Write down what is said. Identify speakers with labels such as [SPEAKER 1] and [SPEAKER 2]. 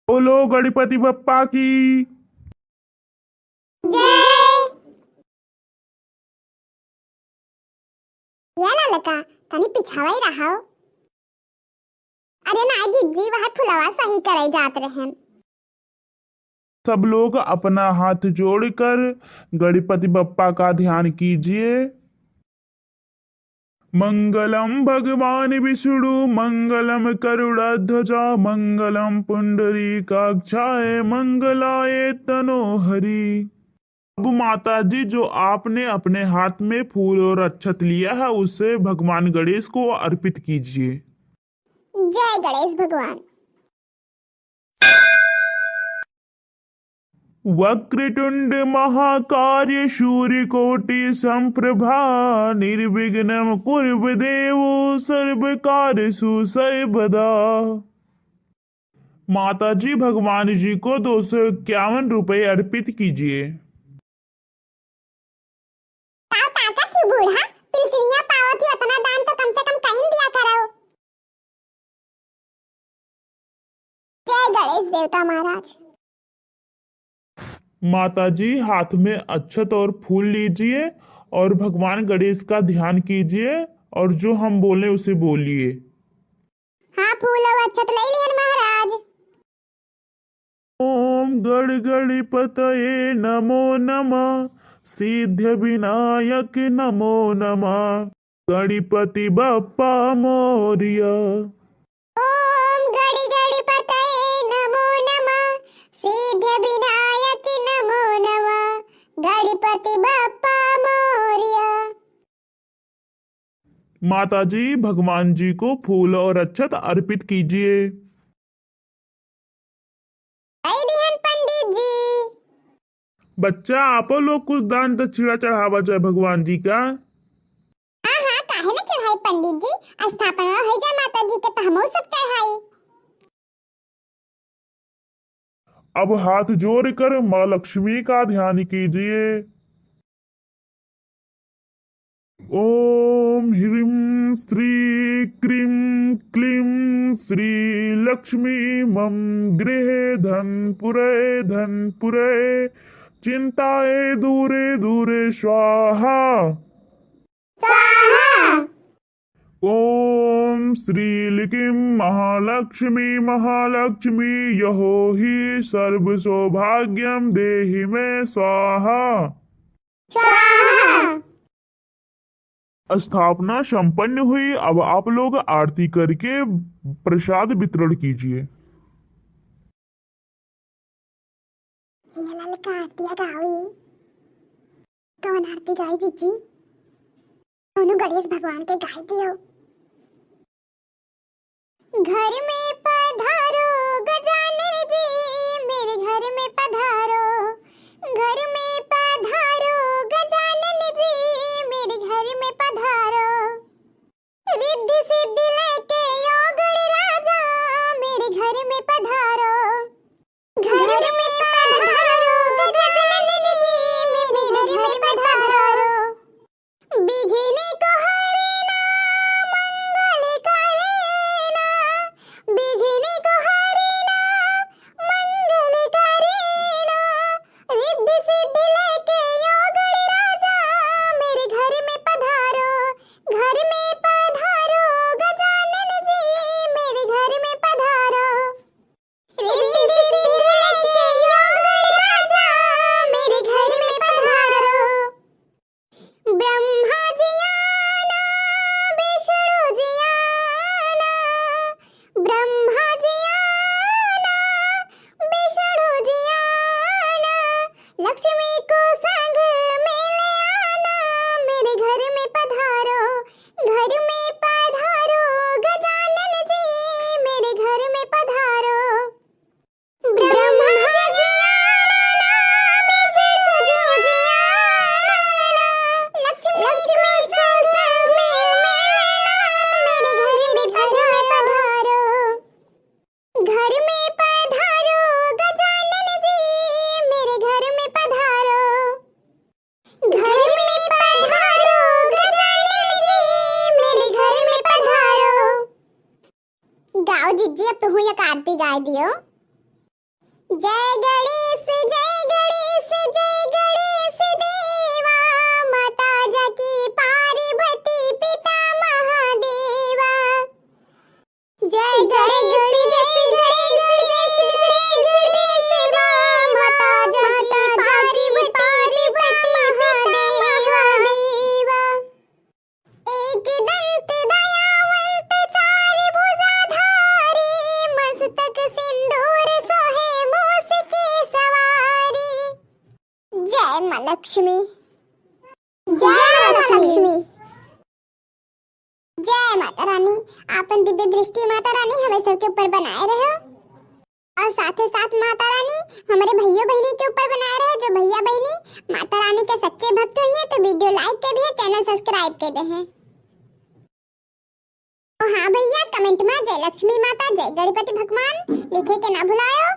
[SPEAKER 1] बोलो गणपति बप्पा की।
[SPEAKER 2] जय। याला लका तनी पिछावाई रहा हो। अरे ना जिज्जी बाहर फुलवा सही करे जात रहन।
[SPEAKER 1] सब लोग अपना हाथ जोड़कर गणपति बप्पा का ध्यान कीजिए। मंगलम भगवान विष्णु मंगलम करुणाध्वजा मंगलम पुंडरीकाक्षाय मंगलाय तनोहरि। अब माता जी जो आपने अपने हाथ में फूल और अक्षत लिया है उसे भगवान गणेश को अर्पित कीजिए।
[SPEAKER 2] जय गणेश भगवान।
[SPEAKER 1] वक्रतुंड महाकार्य सूर्यकोटि संप्रभा निर्विघ्नं कुरु देव सर्वकार्येषु सर्वदा। माता जी भगवान जी को 251 रुपए अर्पित कीजिए।
[SPEAKER 2] ताऊ ताका की बूढ़ा पिलसिनिया पावत ही उतना दान तो कम से कम कहीं दिया करो। जय गणेश देवता महाराज।
[SPEAKER 1] माता जी हाथ में अक्षत और फूल लीजिए और भगवान गणेश का ध्यान कीजिए और जो हम बोले उसे बोलिए।
[SPEAKER 2] हाँ फूल और अक्षत ले लिहन महाराज।
[SPEAKER 1] ओम गण गणपतये नमो नमः सिद्ध विनायक नमो नमः गणपति बप्पा मोरया।
[SPEAKER 2] ओम गड़ी गड़ी पतये नमो नमः सिद्ध विनायक नमो नमः गणपति बप्पा मोरया।
[SPEAKER 1] माता जी भगवान जी को फूल और अक्षत अर्पित कीजिए।
[SPEAKER 2] पंडित जी
[SPEAKER 1] बच्चा आप लोग कुछ दान दक्षिणा चढ़ावा जाए भगवान जी का।
[SPEAKER 2] हाँ हाँ काहे न चढ़ाई पंडित जी। स्थापना हो जाए माता जी के तो हमहू सब चढ़ाई।
[SPEAKER 1] अब हाथ जोड़कर माँ लक्ष्मी का ध्यान कीजिए। ओम ह्रीं श्री क्रीं क्लीं श्री लक्ष्मी मम गृहे धन पुरे चिंताए दूरे दूरे स्वाहा।
[SPEAKER 2] स्वाहा।
[SPEAKER 1] ओम श्रीलिकिं महालक्ष्मी महालक्ष्मी यहो हि सर्व सौभाग्यम देहि मे स्वाहा।
[SPEAKER 2] स्वाहा।
[SPEAKER 1] स्थापना संपन्न हुई। अब आप लोग आरती करके प्रसाद वितरण कीजिए।
[SPEAKER 2] ये ललका आरती गावी। कौन आरती गाई जीजी? दोनों गणेश भगवान के गाई दियो। घर में पधारो गजानन जी मेरे घर में पधारो। घर में पधारो गजानन जी मेरे घर में पधारो। रिद्धि सिद्धि लेके योगण राजा मेरे घर में पधारो। घर में पधारो गजानन जी मेरे घर में पधारो। बिघिनी को हरना मंगल करेना। बिघिनी को हरना मंगल करेना। रिद्धि सिद्धि लेके योगण राजा मेरे घर में पधारो। घर में पधारो गजानन जी मेरे घर में पधारो। रिद्धि सिद्धि लेके योगण राजा मेरे घर में पधारो। ब्रह्मा जी आना विष्णु जी आना। ब्रह्मा जी आना विष्णु जी आना। लक्ष्मी को संग में ले आना मेरे घर में पधारो। घर में पधारो गजानन जी मेरे घर में पधारो। ब्रह्मा जी आना विष्णु जी आना। लक्ष्मी को संग में लेना मेरे घर में पधारो। घर में पधारो गजानन जी मेरे घर में पधारो। घर में पधारो गजानन जी मेरे घर में पधारो। गाओ जिज्जी अब तो हुई आरती गाय दियो। जय गणेश जय गणेश जय गणेश देवा, माता जाकी पार्वती पिता महादेवा। जय गणेश जय गणेश जय गणेश देवा, माता जाकी पार्वती पिता महादेवा। एक दंत दयावंत चार भुजाधारी, मस्तक सिंदूर सोहे मूस की सवारी। जय मां लक्ष्मी, जय मां लक्ष्मी, जय माता रानी। आपन दिव्य दृष्टि माता रानी हमें सबके ऊपर बनाए रहो, और साथ ही साथ माता रानी हमारे भैया बहनी के ऊपर बनाए रहो। जो भैया बहनी माता रानी के सच्चे भक्त हुई है तो वीडियो लाइक कर दे, चैनल सब्सक्राइब कर दे। तो हाँ भैया, कमेंट में जय लक्ष्मी माता जय गणपति भगवान लिखे के ना भुलायो।